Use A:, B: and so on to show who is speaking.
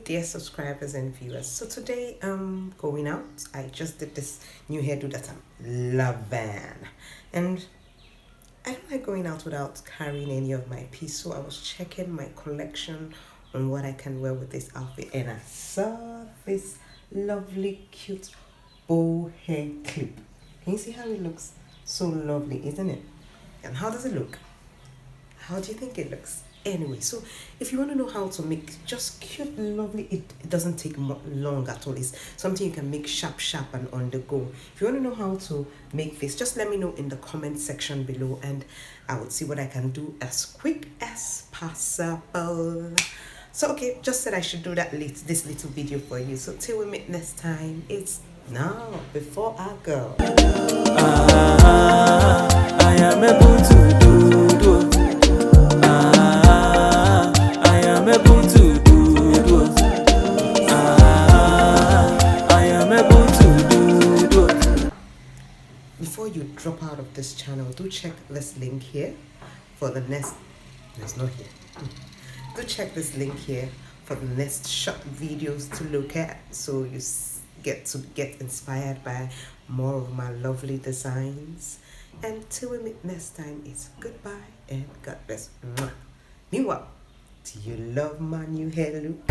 A: dear subscribers and viewers. So today I'm going out. I just did this new hairdo that I'm loving, and I don't like going out without carrying any of my piece. So I was checking my collection on what I can wear with this outfit, and I saw this lovely cute bow hair clip. Can you see how it looks? So lovely, isn't it? And how does it look? How do you think it looks? Anyway, so if you want to know how to make just cute, lovely, it doesn't take long at all. It's something you can make sharp and on the go. If you want to know how to make this, just let me know in the comment section below, and I would see what I can do as quick as possible. So okay, just said I should do this little video for you. So till we meet next time, it's now before I go.
B: I am able to do. I am able to do. I am able to do.
A: Before you drop out of this channel, do check this link here for the next. It's not here. Do check this link here for the next short videos to look at, so you get inspired by more of my lovely designs. And till we meet next time, it's goodbye and God bless. Meanwhile, do you love my new hair look?